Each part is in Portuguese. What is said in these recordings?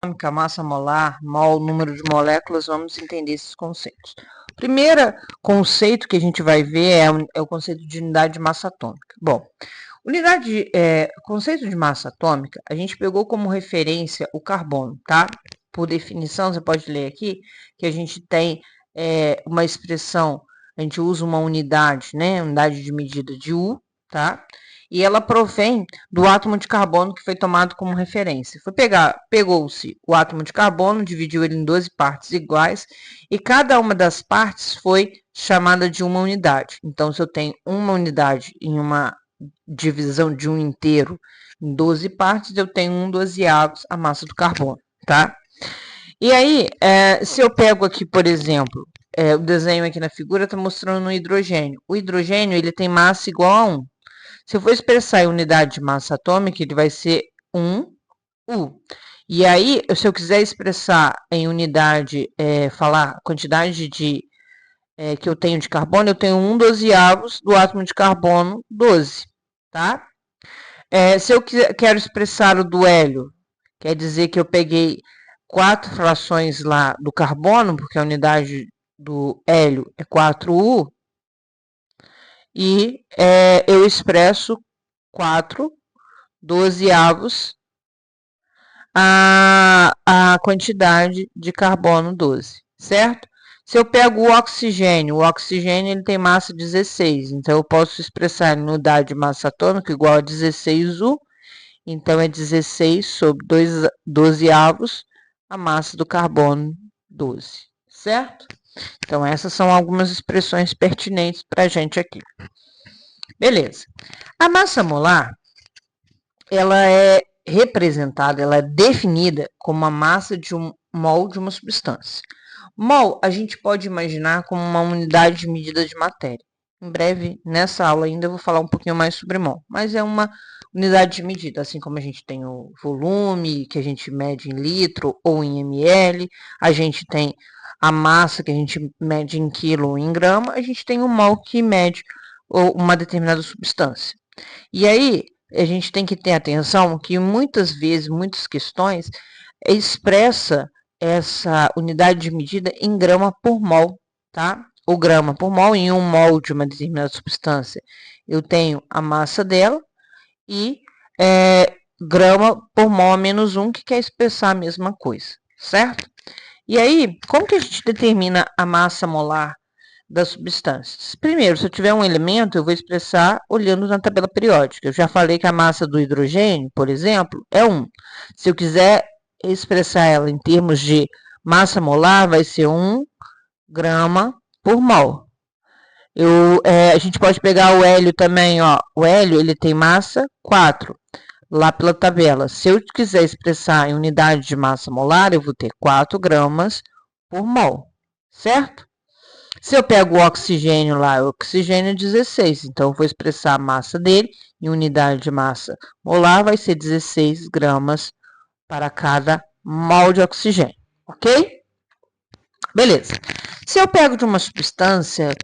atômica, massa molar, mol, número de moléculas, vamos entender esses conceitos. O primeiro conceito que a gente vai ver é o conceito de unidade de massa atômica. Bom, conceito de massa atômica, a gente pegou como referência o carbono, tá? Por definição, você pode ler aqui, que a gente tem uma expressão, a gente usa uma unidade, né? Unidade de medida de U, tá? E ela provém do átomo de carbono que foi tomado como referência. Pegou-se o átomo de carbono, dividiu ele em 12 partes iguais, e cada uma das partes foi chamada de uma unidade. Então, se eu tenho uma unidade em uma divisão de um inteiro em 12 partes, eu tenho 1/12 a massa do carbono, tá? E aí, se eu pego aqui, por exemplo, o desenho aqui na figura está mostrando um hidrogênio. O hidrogênio, ele tem massa igual a 1. Se eu for expressar em unidade de massa atômica, ele vai ser 1U. E aí, se eu quiser expressar em unidade, falar a quantidade que eu tenho de carbono, eu tenho 1/12 do átomo de carbono 12, tá? Se eu quero expressar o do hélio, quer dizer que eu peguei 4 frações lá do carbono, porque a unidade do hélio é 4U, e eu expresso 4/12 a quantidade de carbono 12, certo? Se eu pego o oxigênio ele tem massa 16, então eu posso expressar em unidade de massa atômica igual a 16U, então é 16 sobre 2/12 a massa do carbono 12, certo? Então essas são algumas expressões pertinentes para a gente aqui. Beleza. A massa molar, ela é representada, ela é definida como a massa de um mol de uma substância. Mol, a gente pode imaginar como uma unidade de medida de matéria. Em breve, nessa aula ainda, eu vou falar um pouquinho mais sobre mol, mas é uma unidade de medida, assim como a gente tem o volume, que a gente mede em litro ou em ml, a gente tem a massa, que a gente mede em quilo ou em grama, a gente tem o mol, que mede uma determinada substância. E aí, a gente tem que ter atenção que muitas vezes, muitas questões, expressa essa unidade de medida em grama por mol, tá? Ou grama por mol, em 1 mol de uma determinada substância, eu tenho a massa dela, e grama por mol a menos 1, que quer expressar a mesma coisa, certo? E aí, como que a gente determina a massa molar das substâncias? Primeiro, se eu tiver um elemento, eu vou expressar olhando na tabela periódica. Eu já falei que a massa do hidrogênio, por exemplo, é 1. Se eu quiser expressar ela em termos de massa molar, vai ser 1 grama por mol. A gente pode pegar o hélio também, ó. O hélio, ele tem massa 4, lá pela tabela. Se eu quiser expressar em unidade de massa molar, eu vou ter 4 gramas por mol, certo? Se eu pego o oxigênio lá, o oxigênio é 16, então eu vou expressar a massa dele em unidade de massa molar, vai ser 16 gramas para cada mol de oxigênio, ok? Beleza. Se eu pego de uma substância,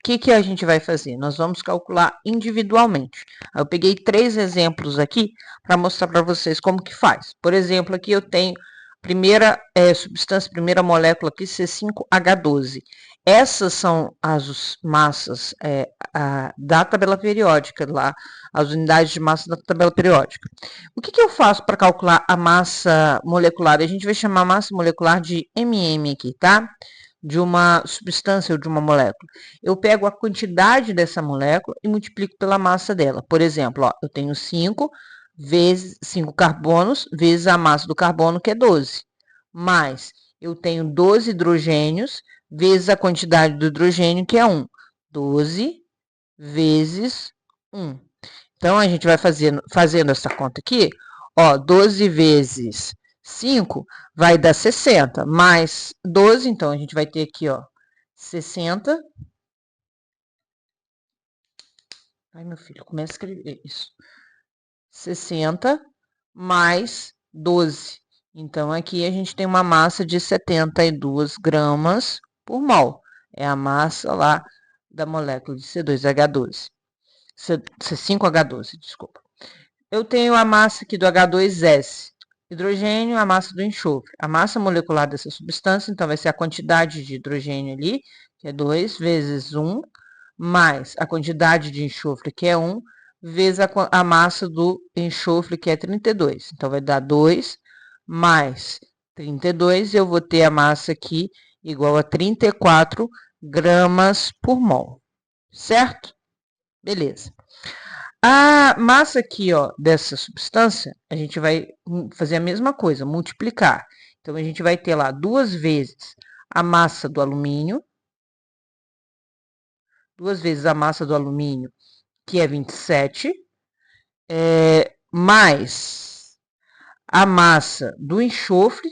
que a gente vai fazer? Nós vamos calcular individualmente. Eu peguei 3 exemplos aqui para mostrar para vocês como que faz. Por exemplo, aqui eu tenho primeira substância, primeira molécula aqui, C5H12. Essas são as massas da tabela periódica, lá, as unidades de massa da tabela periódica. O que eu faço para calcular a massa molecular? A gente vai chamar a massa molecular de MM aqui, tá? De uma substância ou de uma molécula. Eu pego a quantidade dessa molécula e multiplico pela massa dela. Por exemplo, ó, eu tenho 5 carbonos vezes a massa do carbono, que é 12. Mais, eu tenho 12 hidrogênios vezes a quantidade do hidrogênio, que é 1. 12 vezes 1. Então, a gente vai fazendo essa conta aqui, ó, 12 vezes 5 vai dar 60, mais 12, então a gente vai ter aqui, ó, 60. Ai, meu filho, começa a escrever isso. 60 mais 12. Então, aqui a gente tem uma massa de 72 gramas por mol. É a massa lá da molécula de C2H12. C5H12, desculpa. Eu tenho a massa aqui do H2S. hidrogênio, a massa do enxofre. A massa molecular dessa substância, então, vai ser a quantidade de hidrogênio ali, que é 2 vezes 1, mais a quantidade de enxofre, que é 1, vezes a massa do enxofre, que é 32. Então, vai dar 2 mais 32, eu vou ter a massa aqui igual a 34 gramas por mol, certo? Beleza. A massa aqui, ó, dessa substância, a gente vai fazer a mesma coisa, multiplicar. Então, a gente vai ter lá 2 vezes a massa do alumínio, 2 vezes a massa do alumínio, que é 27, mais a massa do enxofre,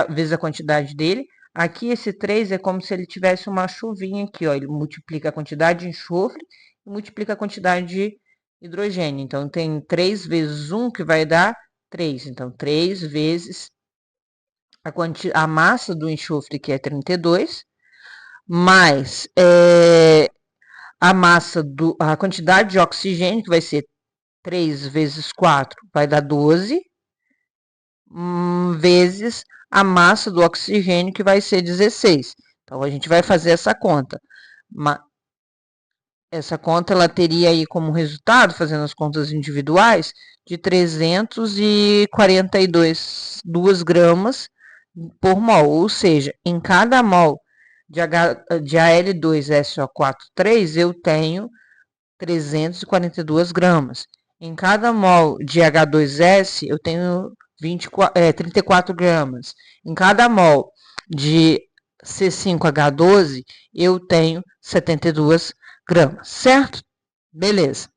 vezes a quantidade dele. Aqui, esse 3 é como se ele tivesse uma chuvinha aqui, ó. Ele multiplica a quantidade de enxofre e multiplica a quantidade de hidrogênio. Então, tem 3 vezes 1, que vai dar 3. Então, 3 vezes a massa do enxofre, que é 32, mais a quantidade de oxigênio, que vai ser 3 vezes 4, vai dar 12, vezes a massa do oxigênio, que vai ser 16. Então, a gente vai fazer essa conta. Essa conta, ela teria aí como resultado, fazendo as contas individuais, de 342 gramas por mol. Ou seja, em cada mol de Al2SO43, eu tenho 342 gramas. Em cada mol de H2S, eu tenho 34 gramas. Em cada mol de C5H12, eu tenho 72 gramas, certo? Beleza.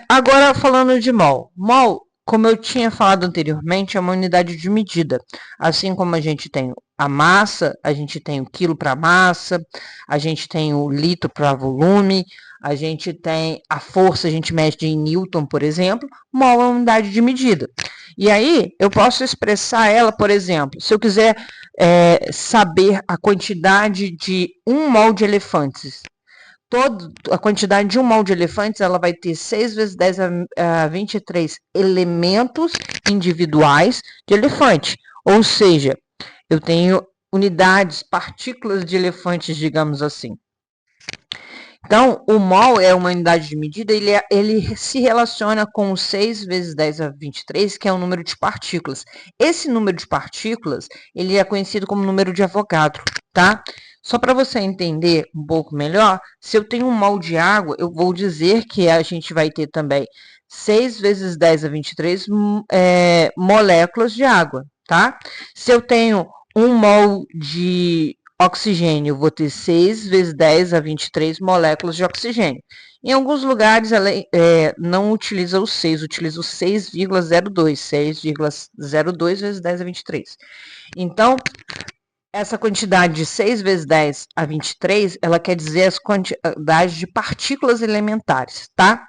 Agora, falando de mol. Mol, como eu tinha falado anteriormente, é uma unidade de medida. Assim como a gente tem a massa, a gente tem o quilo para massa, a gente tem o litro para volume, a gente tem a força, a gente mede em Newton, por exemplo. Mol é uma unidade de medida. E aí, eu posso expressar ela, por exemplo, se eu quiser saber a quantidade de 1 mol de elefantes. A quantidade de 1 mol de elefantes, ela vai ter 6 vezes 10 a 23 elementos individuais de elefante. Ou seja, eu tenho unidades, partículas de elefantes, digamos assim. Então, o mol é uma unidade de medida, ele se relaciona com 6 vezes 10 a 23, que é o número de partículas. Esse número de partículas, ele é conhecido como número de Avogadro, tá? Só para você entender um pouco melhor, se eu tenho 1 mol de água, eu vou dizer que a gente vai ter também 6 vezes 10 a 23 moléculas de água, tá? Se eu tenho 1 mol de oxigênio, eu vou ter 6 vezes 10 a 23 moléculas de oxigênio. Em alguns lugares, ela não utiliza o 6, utiliza o 6,02, 6,02 vezes 10 a 23. Então, essa quantidade de 6 vezes 10 a 23, ela quer dizer as quantidades de partículas elementares, tá?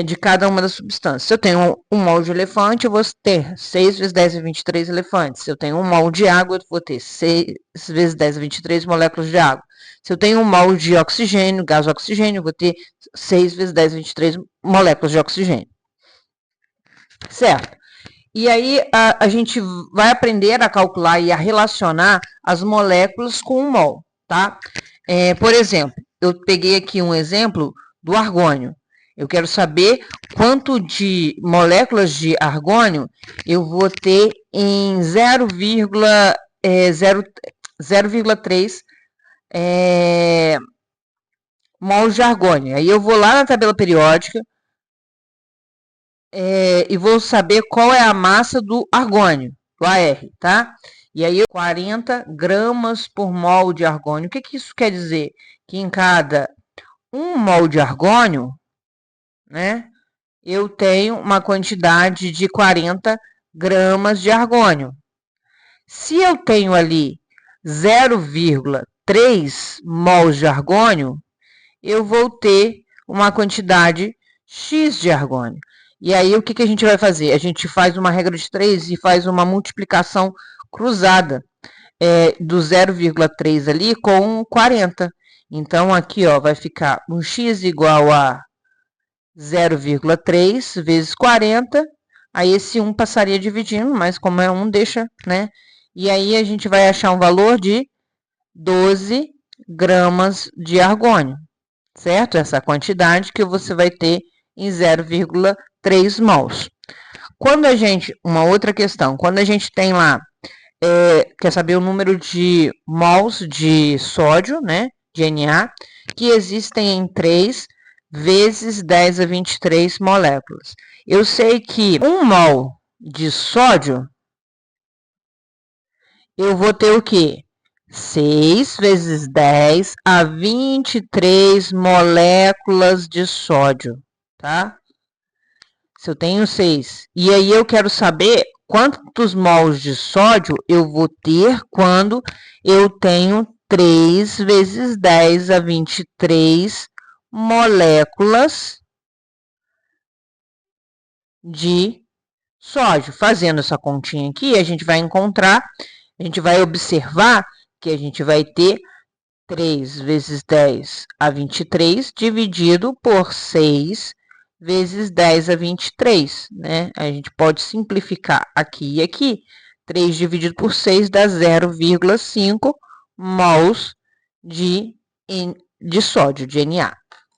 De cada uma das substâncias. Se eu tenho 1 mol de elefante, eu vou ter 6 vezes 10 a 23 elefantes. Se eu tenho 1 mol de água, eu vou ter 6 vezes 10 a 23 moléculas de água. Se eu tenho 1 mol de oxigênio, gás oxigênio, eu vou ter 6 vezes 10 a 23 moléculas de oxigênio. Certo? E aí, a gente vai aprender a calcular e a relacionar as moléculas com um mol, tá? Por exemplo, eu peguei aqui um exemplo do argônio. Eu quero saber quanto de moléculas de argônio eu vou ter em 0,3 mols de argônio. Aí eu vou lá na tabela periódica, e vou saber qual é a massa do argônio, do AR, tá? E aí, 40 gramas por mol de argônio. O que isso quer dizer? Que em cada 1 mol de argônio, né, eu tenho uma quantidade de 40 gramas de argônio. Se eu tenho ali 0,3 mols de argônio, eu vou ter uma quantidade X de argônio. E aí, o que a gente vai fazer? A gente faz uma regra de 3 e faz uma multiplicação cruzada do 0,3 ali com 40. Então, aqui, ó, vai ficar um x igual a 0,3 vezes 40, Aí esse 1 passaria dividindo, mas como é 1, deixa, né? E aí a gente vai achar um valor de 12 gramas de argônio, certo? Essa quantidade que você vai ter em 0,3 mols. Quando a gente, uma outra questão, quando a gente tem lá, quer saber o número de mols de sódio, né, de Na, que existem em 3 vezes 10 a 23 moléculas. Eu sei que 1 mol de sódio, eu vou ter o quê? 6 vezes 10 a 23 moléculas de sódio, tá? Se eu tenho 6. E aí eu quero saber quantos mols de sódio eu vou ter quando eu tenho 3 vezes 10 a 23 moléculas de sódio. Fazendo essa continha aqui, a gente vai encontrar, a gente vai observar que a gente vai ter 3 vezes 10 a 23 dividido por 6 vezes 10 a 23, né? A gente pode simplificar aqui e aqui. 3 dividido por 6 dá 0,5 mols de sódio, de Na,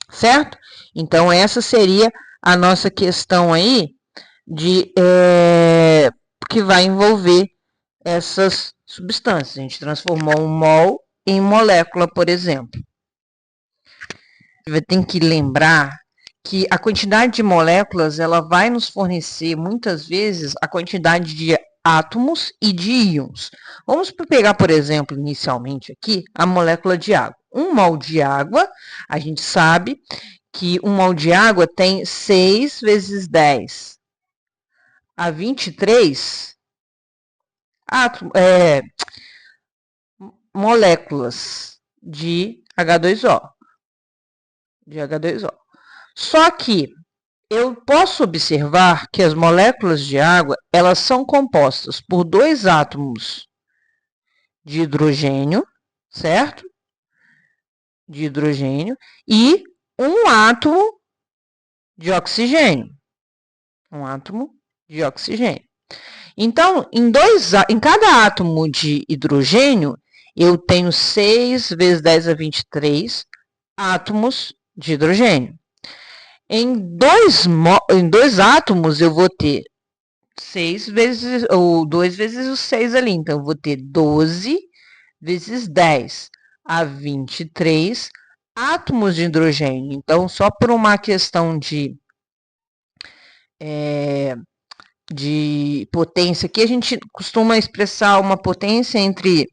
certo? Então, essa seria a nossa questão aí que vai envolver essas substâncias. A gente transformou um mol em molécula, por exemplo. Tem que lembrar que a quantidade de moléculas ela vai nos fornecer, muitas vezes, a quantidade de átomos e de íons. Vamos pegar, por exemplo, inicialmente aqui, a molécula de água. 1 mol de água, a gente sabe que 1 mol de água tem 6 vezes 10 a 23 moléculas de H2O. Só que eu posso observar que as moléculas de água, elas são compostas por 2 átomos de hidrogênio, certo? De hidrogênio e um átomo de oxigênio. Um átomo de oxigênio. Então, em cada átomo de hidrogênio, eu tenho 6 vezes 10 a 23 átomos de hidrogênio. Em dois átomos, eu vou ter 6 vezes, ou 2 vezes os 6 ali. Então, eu vou ter 12 vezes 10 a 23 átomos de hidrogênio. Então, só por uma questão de potência aqui, a gente costuma expressar uma potência entre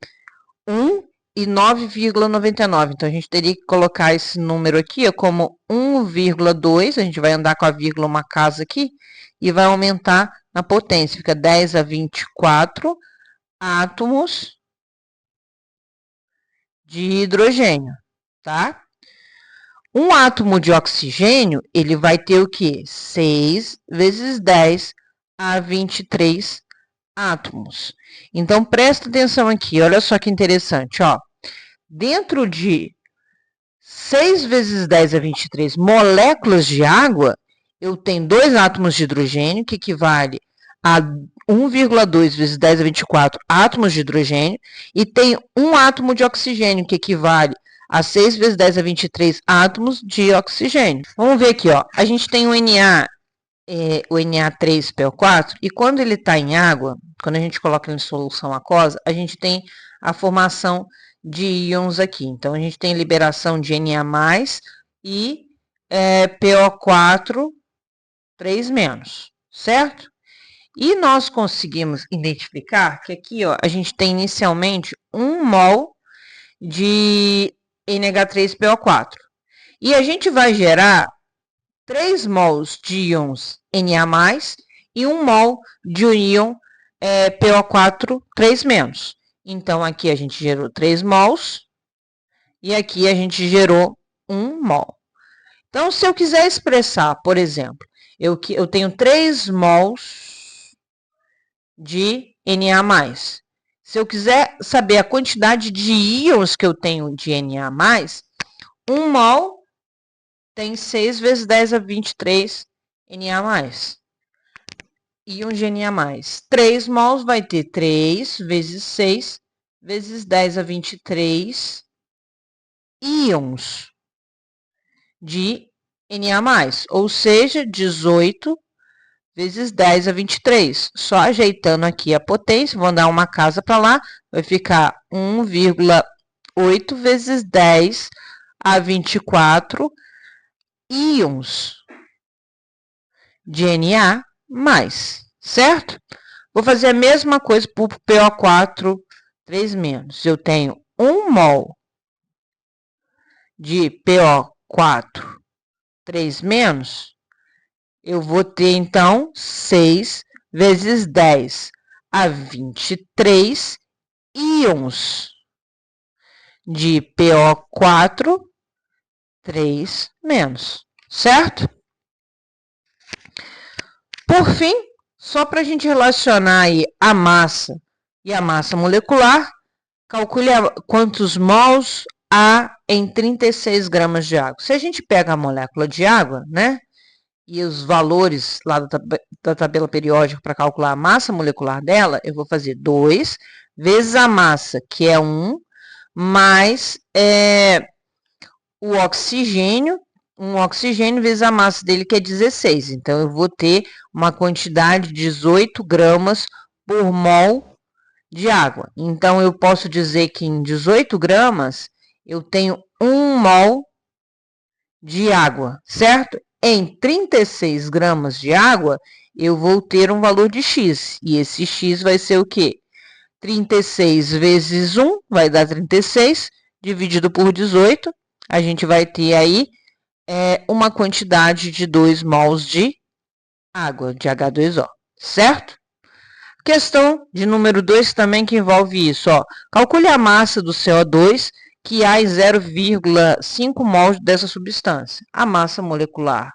1 e 9,99. Então, a gente teria que colocar esse número aqui como 1,2. A gente vai andar com a vírgula uma casa aqui e vai aumentar na potência. Fica 10 a 24 átomos de hidrogênio, tá? Um átomo de oxigênio, ele vai ter o quê? 6 vezes 10 a 23 átomos. Então, presta atenção aqui, olha só que interessante, ó. Dentro de 6 vezes 10 a 23 moléculas de água, eu tenho 2 átomos de hidrogênio, que equivale a 1,2 vezes 10 a 24 átomos de hidrogênio, e tem um átomo de oxigênio, que equivale a 6 vezes 10 a 23 átomos de oxigênio. Vamos ver aqui, ó. A gente tem o Na, o Na3PO4, e quando ele está em água, quando a gente coloca ele em solução aquosa, a gente tem a formação de íons aqui. Então, a gente tem liberação de Na+, e PO4 3-, certo? E nós conseguimos identificar que aqui, ó, a gente tem inicialmente 1 mol de NH3PO4. E a gente vai gerar 3 mols de íons Na+, e 1 mol de íon PO4 3-. Então, aqui a gente gerou 3 mols, e aqui a gente gerou 1 mol. Então, se eu quiser expressar, por exemplo, eu tenho 3 mols de Na+. Se eu quiser saber a quantidade de íons que eu tenho de Na+, 1 mol tem 6 vezes 10 a 23 Na+. íons de Na+. 3 mols vai ter 3 vezes 6 vezes 10 a 23 íons de Na+, ou seja, 18 vezes 10 a 23. Só ajeitando aqui a potência, vou dar uma casa para lá, vai ficar 1,8 vezes 10 a 24 íons de Na+, certo? Vou fazer a mesma coisa para o PO4 3-. Eu tenho 1 mol de PO4 3-, eu vou ter, então, 6 vezes 10 a 23 íons de PO4 3-, certo? Por fim, só para a gente relacionar aí a massa e a massa molecular, calcule quantos mols há em 36 gramas de água. Se a gente pega a molécula de água, né? E os valores lá da tabela periódica para calcular a massa molecular dela, eu vou fazer 2 vezes a massa, que é 1, mais o oxigênio, um oxigênio vezes a massa dele, que é 16. Então, eu vou ter uma quantidade de 18 gramas por mol de água. Então, eu posso dizer que em 18 gramas, eu tenho 1 mol de água, certo? Em 36 gramas de água, eu vou ter um valor de X. E esse X vai ser o quê? 36 vezes 1 vai dar 36, dividido por 18, a gente vai ter aí uma quantidade de 2 mols de água, de H2O, certo? Questão de número 2 também que envolve isso, ó. Calcule a massa do CO2 que há em 0,5 mols dessa substância. A massa molecular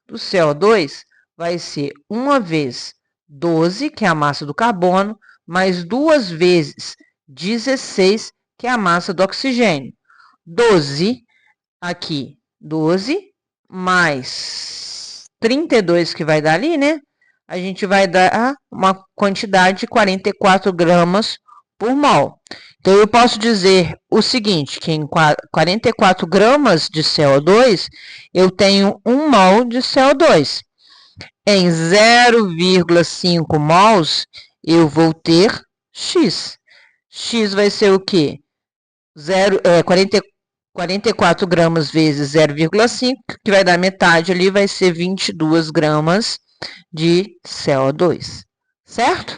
do CO2 vai ser 1 vezes 12, que é a massa do carbono, mais 2 vezes 16, que é a massa do oxigênio. 12, aqui, 12, mais 32, que vai dar ali, né? A gente vai dar uma quantidade de 44 gramas por mol. Então, eu posso dizer o seguinte, que em 44 gramas de CO2, eu tenho 1 mol de CO2. Em 0,5 mols, eu vou ter X. X vai ser o quê? 44 gramas vezes 0,5, que vai dar metade ali, vai ser 22 gramas de CO2, certo?